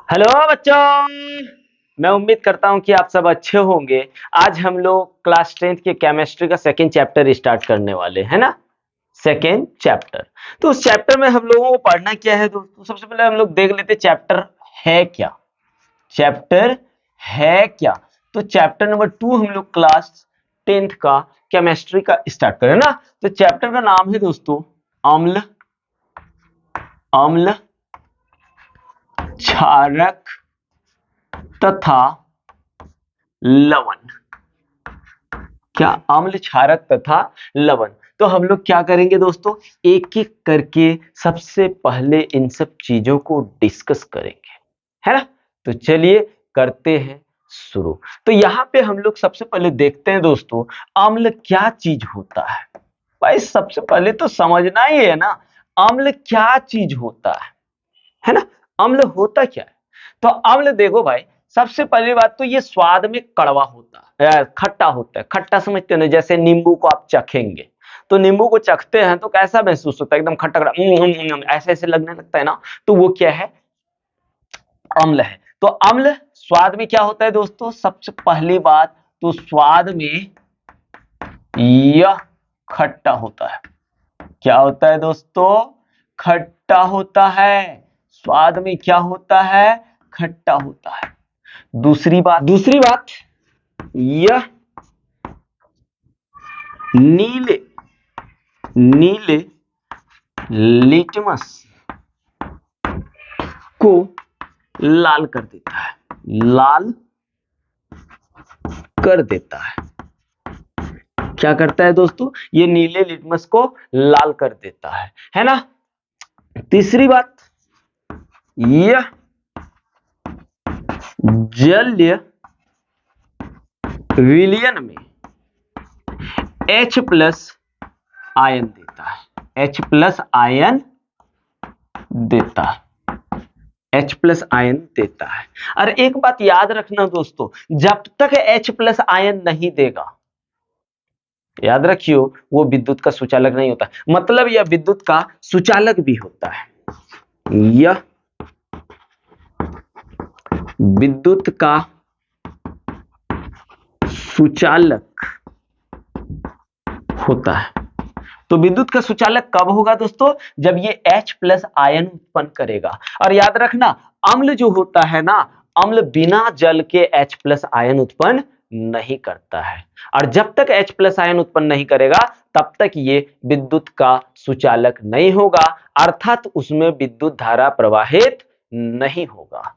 Hello बच्चों। मैं उम्मीद करता हूं कि आप सब अच्छे होंगे। आज हम लोग क्लास 10th के केमिस्ट्री का सेकेंड चैप्टर स्टार्ट करने वाले हैं ना। Second chapter. तो उस चैप्टर में हम लोगों को पढ़ना क्या है दोस्तों? सबसे पहले हम लोग देख लेते चैप्टर है क्या। चैप्टर है क्या? तो चैप्टर नंबर 2 हम लोग क्लास 10th का केमिस्ट्री का स्टार्ट करें ना। तो चैप्टर का नाम है दोस्तों अम्ल, अम्ल, क्षारक तथा लवण। क्या? अम्ल, क्षारक तथा लवण। तो हम लोग क्या करेंगे दोस्तों? एक एक करके सबसे पहले इन सब चीजों को डिस्कस करेंगे, है ना। तो चलिए करते हैं शुरू। तो यहाँ पे हम लोग सबसे पहले देखते हैं दोस्तों अम्ल क्या चीज होता है। भाई सबसे पहले तो समझना ही है ना अम्ल क्या चीज होता है ना। अम्ल होता क्या है? तो अम्ल देखो भाई, सबसे पहली बात तो ये स्वाद में कड़वा होता है, खट्टा होता है। खट्टा समझते हो ना, जैसे नींबू को आप चखेंगे तो नींबू को चखते हैं तो कैसा महसूस होता है? एकदम खट्टा खट्टा ऐसे ऐसे लगने लगता है ना। तो वो क्या है? अम्ल है। तो अम्ल स्वाद में क्या होता है दोस्तों? सबसे पहली बात तो स्वाद में यह खट्टा होता है। क्या होता है दोस्तों? खट्टा होता है। स्वाद में क्या होता है? खट्टा होता है। दूसरी बात यह नीले नीले लिटमस को लाल कर देता है। लाल कर देता है। क्या करता है दोस्तों? ये नीले लिटमस को लाल कर देता है ना। तीसरी बात यह जलीय विलयन में H प्लस आयन देता है। H प्लस आयन देता है। H प्लस आयन देता है। और एक बात याद रखना दोस्तों, जब तक H प्लस आयन नहीं देगा, याद रखियो, वो विद्युत का सुचालक नहीं होता। मतलब यह विद्युत का सुचालक भी होता है। यह विद्युत का सुचालक होता है। तो विद्युत का सुचालक कब होगा दोस्तों? जब ये H प्लस आयन उत्पन्न करेगा। और याद रखना अम्ल जो होता है ना, अम्ल बिना जल के H प्लस आयन उत्पन्न नहीं करता है। और जब तक H प्लस आयन उत्पन्न नहीं करेगा तब तक ये विद्युत का सुचालक नहीं होगा, अर्थात उसमें विद्युत धारा प्रवाहित नहीं होगा।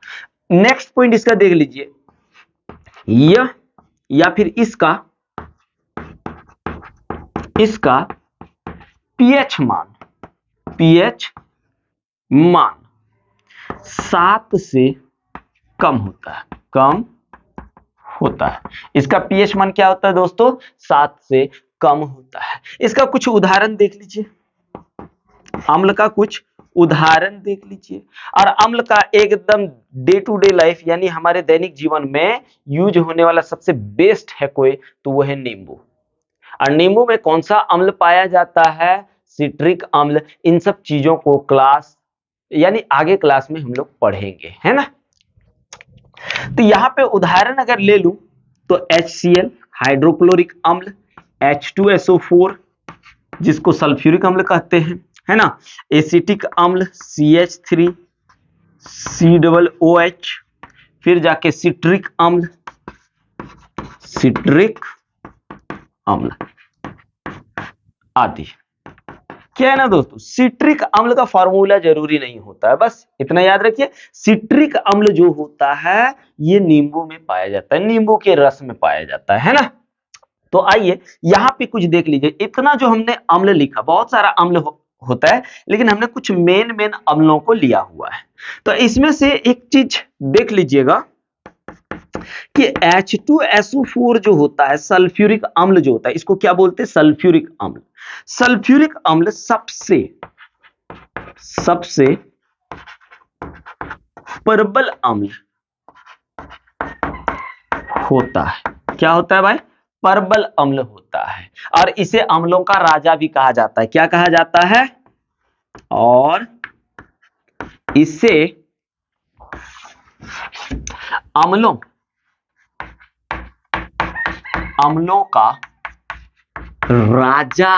नेक्स्ट पॉइंट इसका देख लीजिए, यह या फिर इसका पीएच मान 7 से कम होता है। इसका पीएच मान क्या होता है दोस्तों? 7 से कम होता है। इसका कुछ उदाहरण देख लीजिए, अम्ल का कुछ उदाहरण देख लीजिए। और अम्ल का एकदम डे टू डे लाइफ यानी हमारे दैनिक जीवन में यूज होने वाला सबसे बेस्ट है कोई, तो वो है नींबू। और नींबू में कौन सा अम्ल पाया जाता है? सिट्रिक अम्ल। इन सब चीजों को क्लास यानी आगे क्लास में हम लोग पढ़ेंगे, है ना। तो यहां पे उदाहरण अगर ले लूं तो HCl हाइड्रोक्लोरिक अम्ल, H2SO4 जिसको सल्फ्यूरिक अम्ल कहते हैं, है ना। एसिटिक अम्ल CH3 COOH, फिर जाके सिट्रिक अम्ल आदि। क्या है ना दोस्तों, सिट्रिक अम्ल का फॉर्मूला जरूरी नहीं होता है, बस इतना याद रखिए। सिट्रिक अम्ल जो होता है ये नींबू में पाया जाता है, नींबू के रस में पाया जाता है ना। तो आइए यहां पे कुछ देख लीजिए। इतना जो हमने अम्ल लिखा, बहुत सारा अम्ल होता है, लेकिन हमने कुछ मेन अम्लों को लिया हुआ है। तो इसमें से एक चीज देख लीजिएगा कि H2SO4 जो होता है, सल्फ्यूरिक अम्ल जो होता है, इसको क्या बोलते हैं? सल्फ्यूरिक अम्ल। सल्फ्यूरिक अम्ल सबसे प्रबल अम्ल होता है। क्या होता है भाई? प्रबल अम्ल होता है। और इसे अम्लों का राजा भी कहा जाता है। क्या कहा जाता है? और इसे अम्लों अम्लों का राजा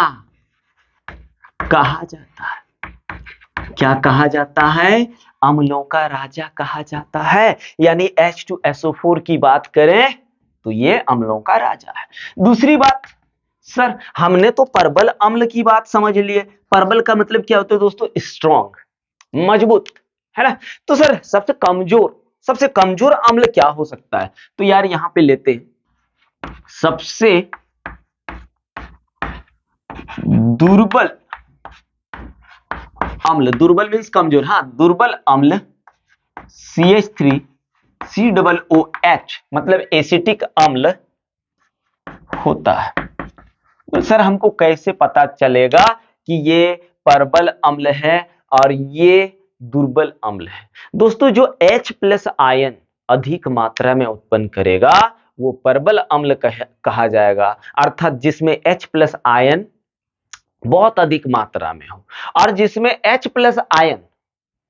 कहा जाता है। क्या कहा जाता है? अम्लों का राजा कहा जाता है। यानी H2SO4 की बात करें तो ये अम्लों का राजा है। दूसरी बात, सर हमने तो परबल अम्ल की बात समझ लिए। परबल का मतलब क्या होता है दोस्तों? स्ट्रॉन्ग, मजबूत, है ना। तो सर सबसे कमजोर अम्ल क्या हो सकता है? तो यार यहां पे लेते हैं सबसे दुर्बल अम्ल। दुर्बल मीन्स कमजोर, हाँ, दुर्बल अम्ल CH3COOH मतलब एसिटिक अम्ल होता है। तो सर हमको कैसे पता चलेगा कि ये परबल अम्ल है और ये दुर्बल अम्ल है? दोस्तों जो H प्लस आयन अधिक मात्रा में उत्पन्न करेगा वो परबल अम्ल कहा जाएगा, अर्थात जिसमें H प्लस आयन बहुत अधिक मात्रा में हो। और जिसमें H प्लस आयन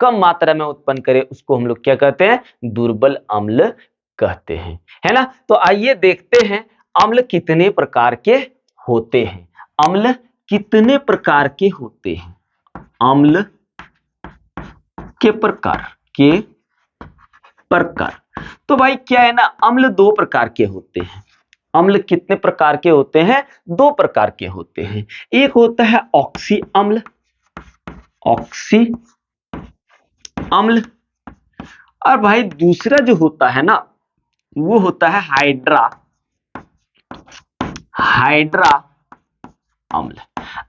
कम मात्रा में उत्पन्न करे उसको हम लोग क्या कहते हैं? दुर्बल अम्ल कहते हैं, है ना। तो आइए देखते हैं अम्ल कितने प्रकार के होते हैं। अम्ल कितने प्रकार के होते हैं? अम्ल के प्रकार तो भाई क्या है ना, अम्ल दो प्रकार के होते हैं। अम्ल कितने प्रकार के होते हैं? दो प्रकार के होते हैं। एक होता है ऑक्सी अम्ल, और भाई दूसरा जो होता है ना वो होता है हाइड्रा अम्ल।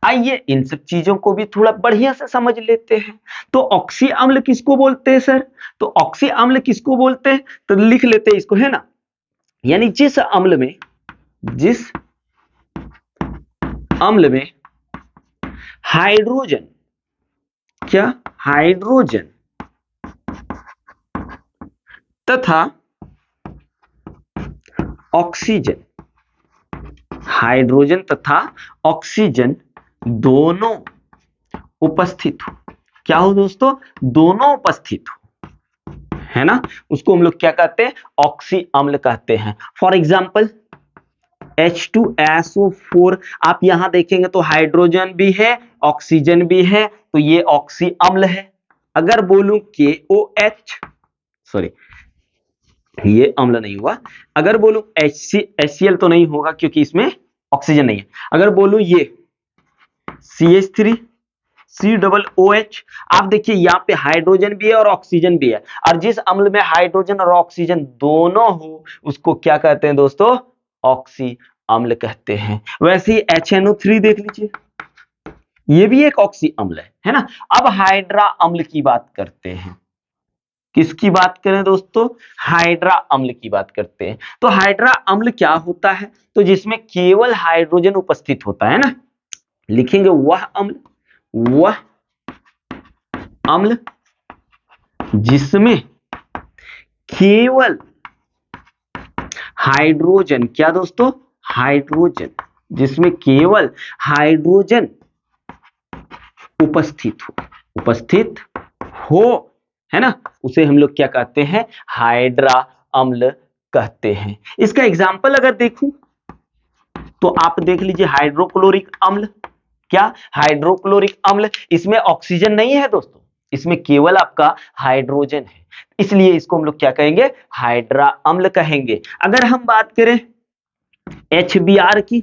आइए इन सब चीजों को भी थोड़ा बढ़िया से समझ लेते हैं। तो ऑक्सी अम्ल किसको बोलते हैं सर? तो ऑक्सी अम्ल किसको बोलते हैं? तो लिख लेते हैं इसको, है ना। यानी जिस अम्ल में हाइड्रोजन तथा ऑक्सीजन दोनों उपस्थित हो। क्या हो दोस्तों? दोनों उपस्थित हो, है ना, उसको हम लोग क्या कहते हैं? ऑक्सी अम्ल कहते हैं। फॉर एग्जाम्पल H2SO4 आप यहां देखेंगे तो हाइड्रोजन भी है ऑक्सीजन भी है, तो ये ऑक्सी अम्ल है। अगर बोलूं KOH, सॉरी ये अम्ल नहीं हुआ। अगर बोलूं HCl तो नहीं होगा क्योंकि इसमें ऑक्सीजन नहीं है। अगर बोलूं ये CH3COOH, आप देखिए यहाँ पे हाइड्रोजन भी है और ऑक्सीजन भी है, और जिस अम्ल में हाइड्रोजन और ऑक्सीजन दोनों हो उसको क्या कहते हैं दोस्तों? ऑक्सी अम्ल कहते हैं। वैसे ही HNO3 देख लीजिए, ये भी एक ऑक्सी अम्ल है ना। अब हाइड्रा अम्ल की बात करते हैं। किसकी बात करें दोस्तों? हाइड्रा अम्ल की बात करते हैं। तो हाइड्रा अम्ल क्या होता है? तो जिसमें केवल हाइड्रोजन उपस्थित होता है ना, लिखेंगे वह अम्ल जिसमें केवल हाइड्रोजन, क्या दोस्तों? हाइड्रोजन, जिसमें केवल हाइड्रोजन उपस्थित हो, है ना, उसे हम लोग क्या कहते हैं? हाइड्रा अम्ल कहते हैं। इसका एग्जाम्पल अगर देखूं तो आप देख लीजिए हाइड्रोक्लोरिक अम्ल। क्या? हाइड्रोक्लोरिक अम्ल, इसमें ऑक्सीजन नहीं है दोस्तों, इसमें केवल आपका हाइड्रोजन है, इसलिए इसको हम लोग क्या कहेंगे? हाइड्रा अम्ल कहेंगे। अगर हम बात करें HBr की,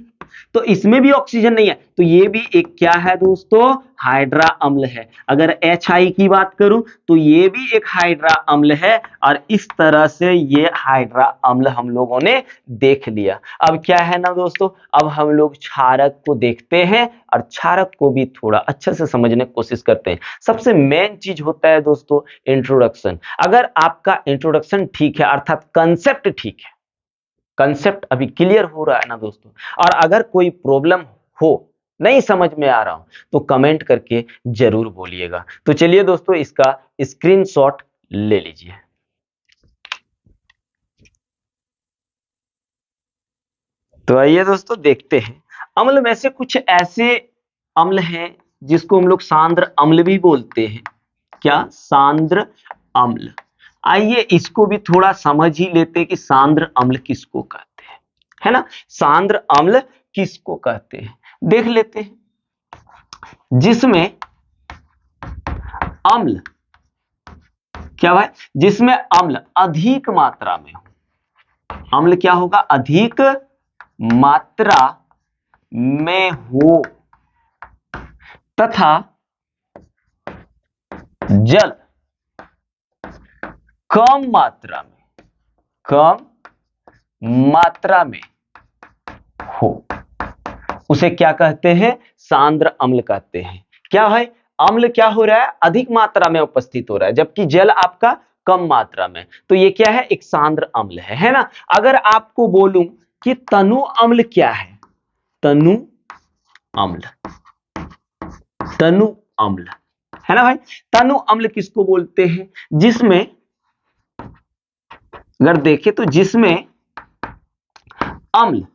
तो इसमें भी ऑक्सीजन नहीं है, तो ये भी एक क्या है दोस्तों? हाइड्रा अम्ल है। अगर HI की बात करूं तो ये भी एक हाइड्रा अम्ल है, और इस तरह से ये हाइड्रा अम्ल हम लोगों ने देख लिया। अब क्या है ना दोस्तों, अब हम लोग क्षारक को देखते हैं और क्षारक को भी थोड़ा अच्छे से समझने की कोशिश करते हैं। सबसे मेन चीज होता है दोस्तों इंट्रोडक्शन। अगर आपका इंट्रोडक्शन ठीक है, अर्थात कंसेप्ट ठीक है, कंसेप्ट अभी क्लियर हो रहा है ना दोस्तों, और अगर कोई प्रॉब्लम हो, नहीं समझ में आ रहा हो, तो कमेंट करके जरूर बोलिएगा। तो चलिए दोस्तों इसका स्क्रीनशॉट ले लीजिए। तो आइए दोस्तों देखते हैं अम्ल में से कुछ ऐसे अम्ल हैं जिसको हम लोग सांद्र अम्ल भी बोलते हैं। क्या? सांद्र अम्ल। आइए इसको भी थोड़ा समझ ही लेते कि सांद्र अम्ल किसको कहते हैं, है ना। सांद्र अम्ल किसको कहते हैं देख लेते हैं। जिसमें अम्ल क्या भाई, जिसमें अम्ल अधिक मात्रा में हो, अम्ल क्या होगा, अधिक मात्रा में हो, तथा जल कम मात्रा में हो, उसे क्या कहते हैं, सांद्र अम्ल कहते हैं। क्या है, अम्ल क्या हो रहा है, अधिक मात्रा में उपस्थित हो रहा है, जबकि जल आपका कम मात्रा में, तो ये क्या है, एक सांद्र अम्ल है ना। अगर आपको बोलूं कि तनु अम्ल क्या है, तनु अम्ल है ना भाई। तनु अम्ल किसको बोलते हैं, जिसमें अगर देखें तो जिसमें अम्ल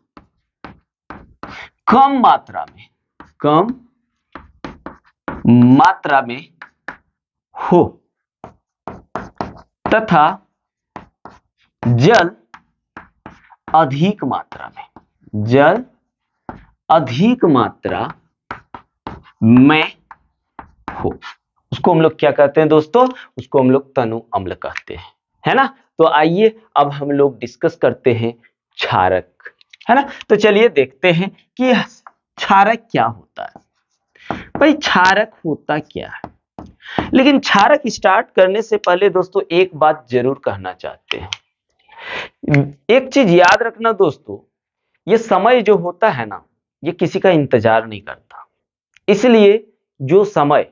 कम मात्रा में हो, तथा जल अधिक मात्रा में हो, उसको हम लोग क्या कहते हैं दोस्तों, उसको हम लोग तनु अम्ल कहते हैं, है ना। तो आइए अब हम लोग डिस्कस करते हैं क्षारक, है ना। तो चलिए देखते हैं कि क्षारक क्या होता है। भाई क्षारक होता क्या है, लेकिन क्षारक स्टार्ट करने से पहले दोस्तों एक बात जरूर कहना चाहते हैं। एक चीज याद रखना दोस्तों, ये समय जो होता है ना, ये किसी का इंतजार नहीं करता, इसलिए जो समय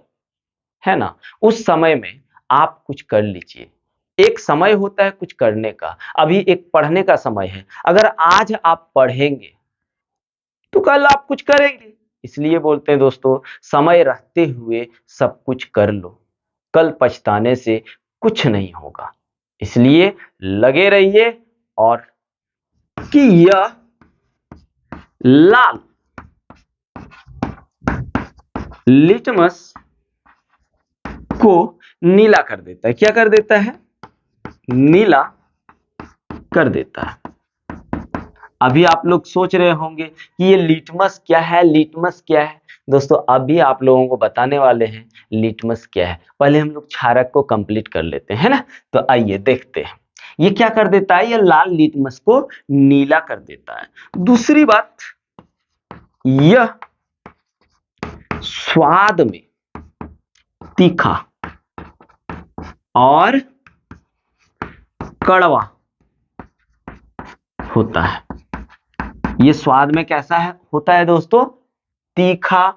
है ना, उस समय में आप कुछ कर लीजिए। एक समय होता है कुछ करने का, अभी एक पढ़ने का समय है, अगर आज आप पढ़ेंगे तो कल आप कुछ करेंगे। इसलिए बोलते हैं दोस्तों, समय रहते हुए सब कुछ कर लो, कल पछताने से कुछ नहीं होगा। इसलिए लगे रहिए और कि यह लाल लिटमस को नीला कर देता है, क्या कर देता है, नीला कर देता है। अभी आप लोग सोच रहे होंगे कि ये लिटमस क्या है, लिटमस क्या है। दोस्तों अभी आप लोगों को बताने वाले हैं लिटमस क्या है। पहले हम लोग क्षारक को कंप्लीट कर लेते हैं ना। तो आइए देखते हैं ये क्या कर देता है, ये लाल लिटमस को नीला कर देता है। दूसरी बात, यह स्वाद में तीखा और कड़वा होता है। ये स्वाद में कैसा है, होता है दोस्तों, तीखा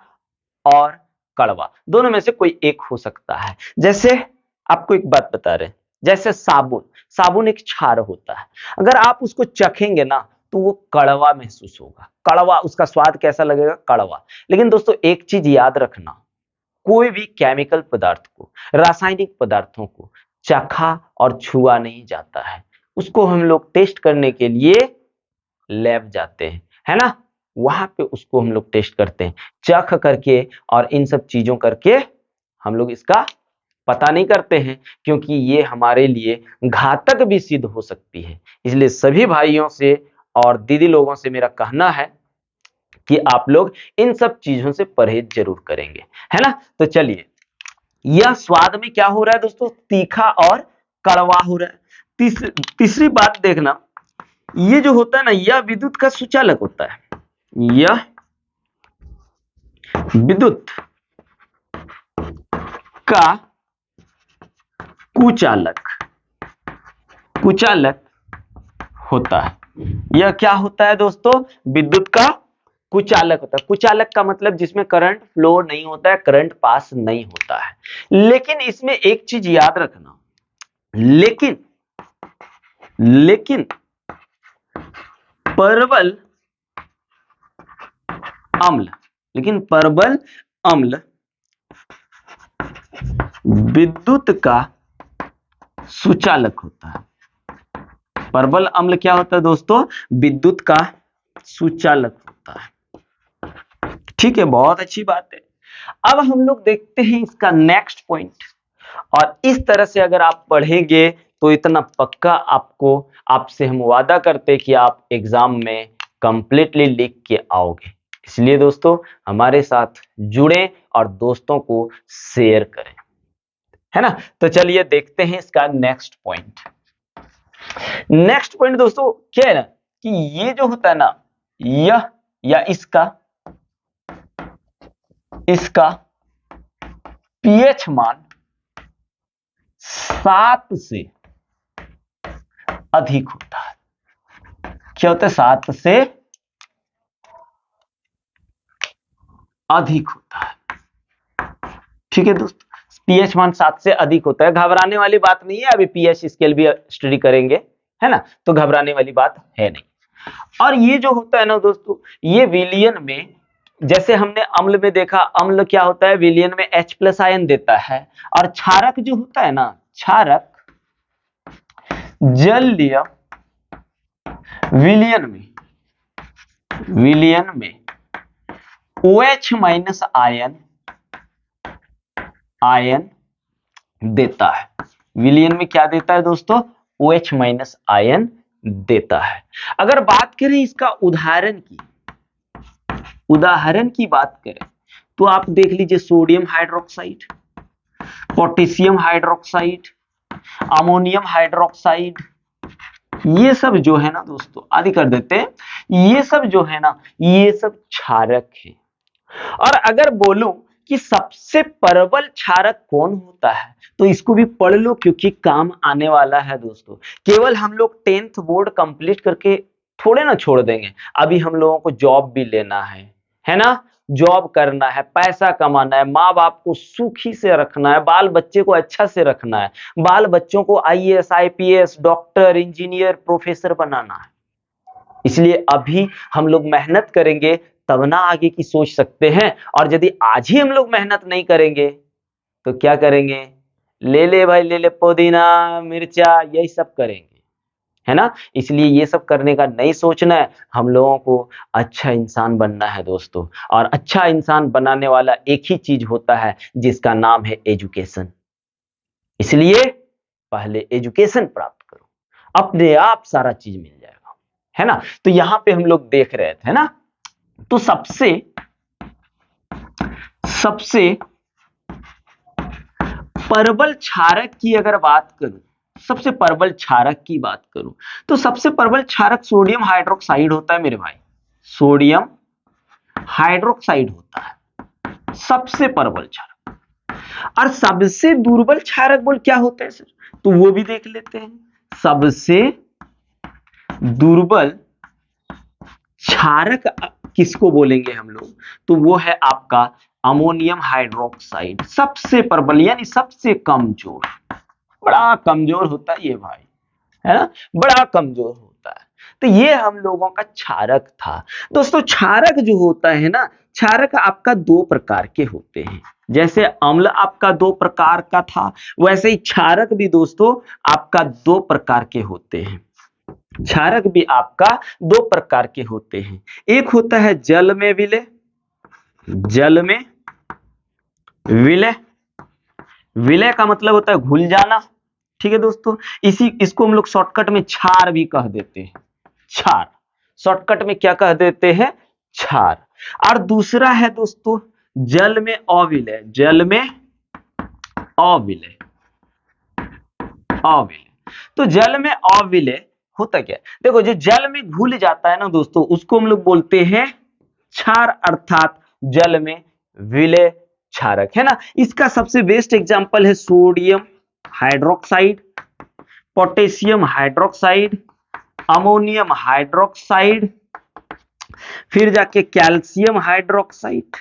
और कड़वा, दोनों में से कोई एक हो सकता है। जैसे आपको एक बात बता रहे हैं, जैसे साबुन एक क्षार होता है, अगर आप उसको चखेंगे ना तो वो कड़वा महसूस होगा, कड़वा, उसका स्वाद कैसा लगेगा, कड़वा। लेकिन दोस्तों एक चीज याद रखना, कोई भी केमिकल पदार्थ को, रासायनिक पदार्थों को चखा और छुआ नहीं जाता है, उसको हम लोग टेस्ट करने के लिए लैब जाते हैं, है ना, वहां पे उसको हम लोग टेस्ट करते हैं, चख करके और इन सब चीजों करके हम लोग इसका पता नहीं करते हैं, क्योंकि ये हमारे लिए घातक भी सिद्ध हो सकती है। इसलिए सभी भाइयों से और दीदी लोगों से मेरा कहना है कि आप लोग इन सब चीजों से परहेज जरूर करेंगे, है ना। तो चलिए, यह स्वाद में क्या हो रहा है दोस्तों, तीखा और कड़वा हो रहा है। तीसरी बात देखना, ये जो होता है ना, यह विद्युत का सुचालक होता है, यह विद्युत का कुचालक होता है। यह क्या होता है दोस्तों, विद्युत का कुचालक होता है। कुचालक का मतलब जिसमें करंट फ्लो नहीं होता है, करंट पास नहीं होता है। लेकिन इसमें एक चीज याद रखना, लेकिन परवल अम्ल विद्युत का सुचालक होता है। परवल अम्ल क्या होता है दोस्तों, विद्युत का सुचालक होता है। ठीक है, बहुत अच्छी बात है। अब हम लोग देखते हैं इसका नेक्स्ट पॉइंट, और इस तरह से अगर आप पढ़ेंगे तो इतना पक्का आपसे हम वादा करते कि आप एग्जाम में कंप्लीटली लिख के आओगे। इसलिए दोस्तों हमारे साथ जुड़े और दोस्तों को शेयर करें, है ना। तो चलिए देखते हैं इसका नेक्स्ट पॉइंट। नेक्स्ट पॉइंट दोस्तों क्या है ना कि ये जो होता है ना, यह या इसका पीएच मान 7 से अधिक होता है। क्या होता है? 7 से अधिक होता है। ठीक है दोस्तों, पीएच मान 7 से अधिक होता है। घबराने वाली बात नहीं है, अभी पीएच स्केल भी स्टडी करेंगे, है ना, तो घबराने वाली बात है नहीं। और ये जो होता है ना दोस्तों, ये विलियन में, जैसे हमने अम्ल में देखा, अम्ल क्या होता है? विलियन में H+ आयन देता है। और क्षारक जो होता है ना, क्षारक जलीय विलियन में OH- आयन देता है। विलियन में क्या देता है दोस्तों? OH- आयन देता है। अगर बात करें इसका उदाहरण की बात करें तो आप देख लीजिए, sodium hydroxide, potassium hydroxide, ammonium hydroxide, ये सब जो है ना दोस्तों, आदि कर देते हैं, ये सब जो है ना, ये सब क्षारक है। और अगर बोलूं कि सबसे प्रबल क्षारक कौन होता है, तो इसको भी पढ़ लो क्योंकि काम आने वाला है दोस्तों। केवल हम लोग 10th बोर्ड कंप्लीट करके थोड़े ना छोड़ देंगे, अभी हम लोगों को जॉब भी लेना है ना, जॉब करना है, पैसा कमाना है, माँ बाप को सुखी से रखना है, बाल बच्चे को अच्छा से रखना है, बाल बच्चों को IAS IPS doctor engineer professor बनाना है। इसलिए अभी हम लोग मेहनत करेंगे तब ना आगे की सोच सकते हैं। और यदि आज ही हम लोग मेहनत नहीं करेंगे तो क्या करेंगे? ले ले भाई ले ले, पुदीना मिर्चा यही सब करेंगे, है ना। इसलिए ये सब करने का नहीं सोचना है, हम लोगों को अच्छा इंसान बनना है दोस्तों। और अच्छा इंसान बनाने वाला एक ही चीज होता है जिसका नाम है एजुकेशन। इसलिए पहले एजुकेशन प्राप्त करो, अपने आप सारा चीज मिल जाएगा, है ना। तो यहां पे हम लोग देख रहे थे ना, तो सबसे प्रबल क्षारक की अगर बात करूं, सबसे प्रबल क्षारक की बात करूं तो सबसे प्रबल क्षारक सोडियम हाइड्रोक्साइड होता है मेरे भाई। सोडियम हाइड्रोक्साइड होता है सबसे प्रबल क्षारक। और सबसे दुर्बल क्षारक बोल क्या होता है सर? तो वो भी देख लेते हैं। सबसे दुर्बल क्षारक किसको बोलेंगे हम लोग? तो वो है आपका अमोनियम हाइड्रोक्साइड। सबसे प्रबल यानी सबसे कमजोर, बड़ा कमजोर होता है ये भाई, है ना, बड़ा कमजोर होता है। तो ये हम लोगों का क्षारक था दोस्तों। क्षारक जो होता है ना, क्षारक आपका 2 प्रकार के होते हैं। जैसे अम्ल आपका 2 प्रकार का था, वैसे ही क्षारक भी दोस्तों आपका 2 प्रकार के होते हैं। क्षारक भी आपका 2 प्रकार के होते हैं। एक होता है जल में विलय, विलय का मतलब होता है घुल जाना। ठीक है दोस्तों, इसको हम लोग शॉर्टकट में क्षार भी कह देते हैं। क्षार शॉर्टकट में क्या कह देते हैं? क्षार। और दूसरा है दोस्तों जल में अविलय। तो जल में अविलय होता क्या? देखो, जो जल में घुल जाता है ना दोस्तों, उसको हम लोग बोलते हैं क्षार, अर्थात जल में विलय क्षारक, है ना। इसका सबसे बेस्ट एग्जांपल है sodium hydroxide, potassium hydroxide, ammonium hydroxide, फिर जाके कैल्शियम हाइड्रोक्साइड।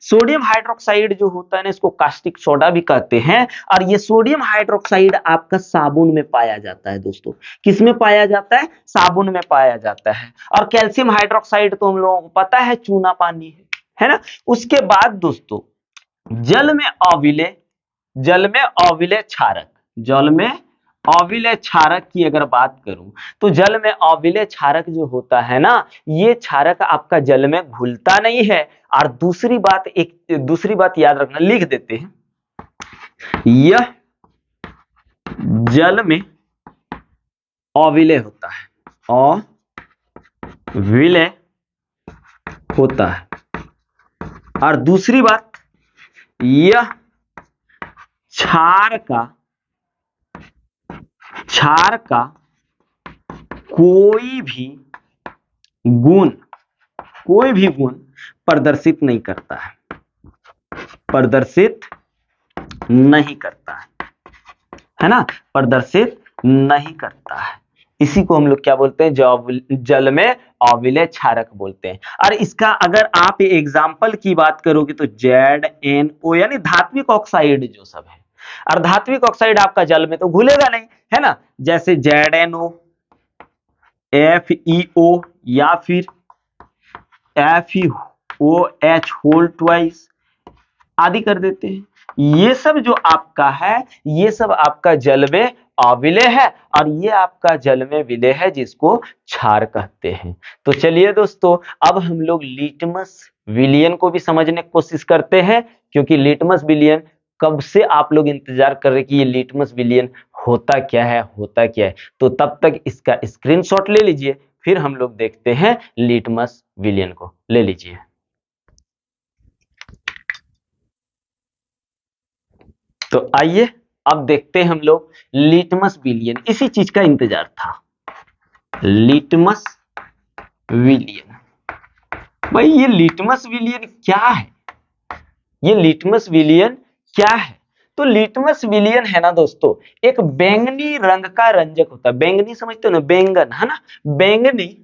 सोडियम हाइड्रोक्साइड जो होता है ना, इसको कास्टिक सोडा भी कहते हैं। और ये सोडियम हाइड्रोक्साइड आपका साबुन में पाया जाता है दोस्तों। किस में पाया जाता है? साबुन में पाया जाता है। और कैल्शियम हाइड्रोक्साइड तो हम लोगों को पता है चूना पानी है ना। उसके बाद दोस्तों जल में अविलय क्षारक की अगर बात करूं तो जल में अविलय क्षारक जो होता है ना, ये क्षारक आपका जल में घुलता नहीं है। और दूसरी बात याद रखना, लिख देते हैं, यह जल में अविलय होता है, अविलय होता है। और दूसरी बात, यह क्षार का कोई भी गुण प्रदर्शित नहीं करता है, प्रदर्शित नहीं करता है ना, प्रदर्शित नहीं करता है। इसी को हम लोग क्या बोलते हैं, जल में अविलय क्षारक बोलते हैं। और इसका अगर आप एग्जाम्पल की बात करोगे तो ZnO यानी धात्विक ऑक्साइड जो सब है, और धात्विक ऑक्साइड आपका जल में तो घुलेगा नहीं, है ना, जैसे ZnO, FeO या फिर FeOH होल ट्वाइस आदि कर देते हैं। ये सब जो आपका है, ये सब आपका जल में अविलय है, और ये आपका जल में विलय है, जिसको क्षार कहते हैं। तो चलिए दोस्तों, अब हम लोग लिटमस विलयन को भी समझने की कोशिश करते हैं, क्योंकि लिटमस विलयन कब से आप लोग इंतजार कर रहे कि ये लिटमस विलयन होता क्या है, होता क्या है। तो तब तक इसका स्क्रीनशॉट ले लीजिए, फिर हम लोग देखते हैं लिटमस विलयन को। ले लीजिए। तो आइए अब देखते हैं हम लोग लिटमस विलयन। इसी चीज का इंतजार था, लिटमस विलयन। भाई ये लिटमस विलयन क्या है, ये लिटमस विलयन क्या है? तो लिटमस विलयन है ना दोस्तों, एक बैंगनी रंग का रंजक होता है। बैंगनी समझते हो ना, बैंगन, है ना, बैंगनी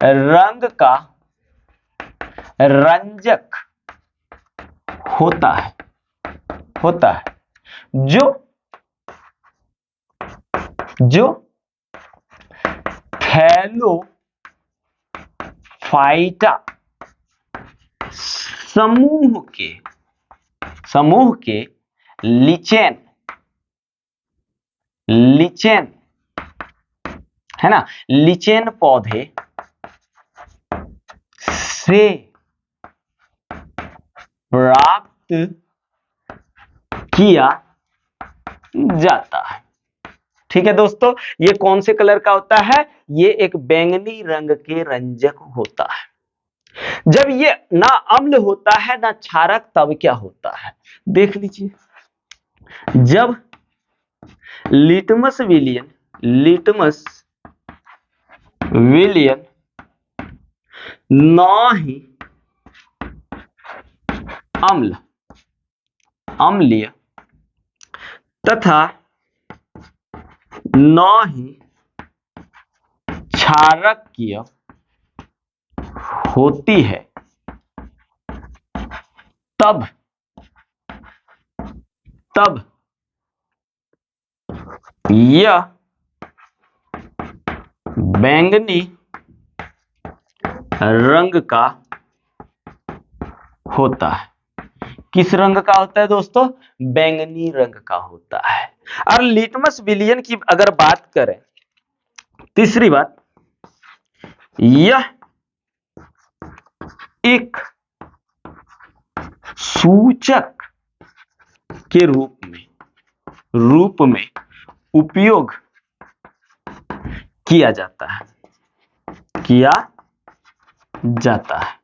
रंग का रंजक होता है जो थैलोफाइटा समूह के लिचेन है ना, लिचेन पौधे से प्राप्त किया जाता है। ठीक है दोस्तों, ये कौन से कलर का होता है? ये एक बैंगनी रंग के रंजक होता है। जब ये ना अम्ल होता है ना क्षारक, तब क्या होता है देख लीजिए। जब लिटमस विलयन ना ही अम्लीय तथा न ही क्षारकीय होती है, तब यह बैंगनी रंग का होता है। किस रंग का होता है दोस्तों? बैंगनी रंग का होता है। और लिटमस विलयन की अगर बात करें, तीसरी बात, यह एक सूचक के रूप में उपयोग किया जाता है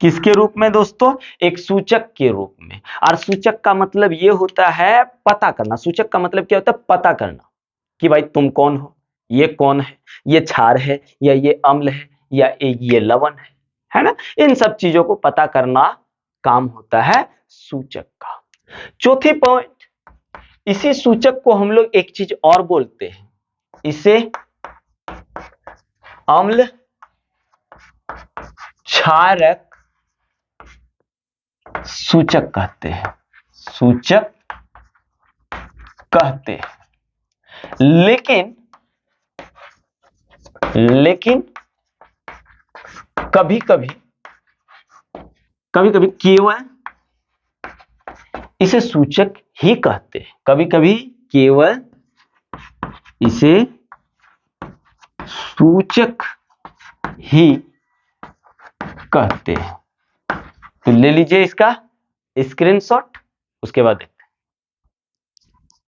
किसके रूप में दोस्तों? एक सूचक के रूप में। और सूचक का मतलब ये होता है पता करना। सूचक का मतलब क्या होता है? पता करना कि भाई तुम कौन हो, ये कौन है, ये क्षार है या ये अम्ल है या ये लवण है ना। इन सब चीजों को पता करना काम होता है सूचक का। चौथी पॉइंट, इसी सूचक को हम लोग एक चीज और बोलते हैं, इसे अम्ल क्षारक सूचक कहते हैं। लेकिन कभी कभी केवल इसे सूचक ही कहते हैं। कभी कभी केवल इसे सूचक ही कहते हैं। तो ले लीजिए इसका स्क्रीनशॉट। उसके बाद देखते हैं।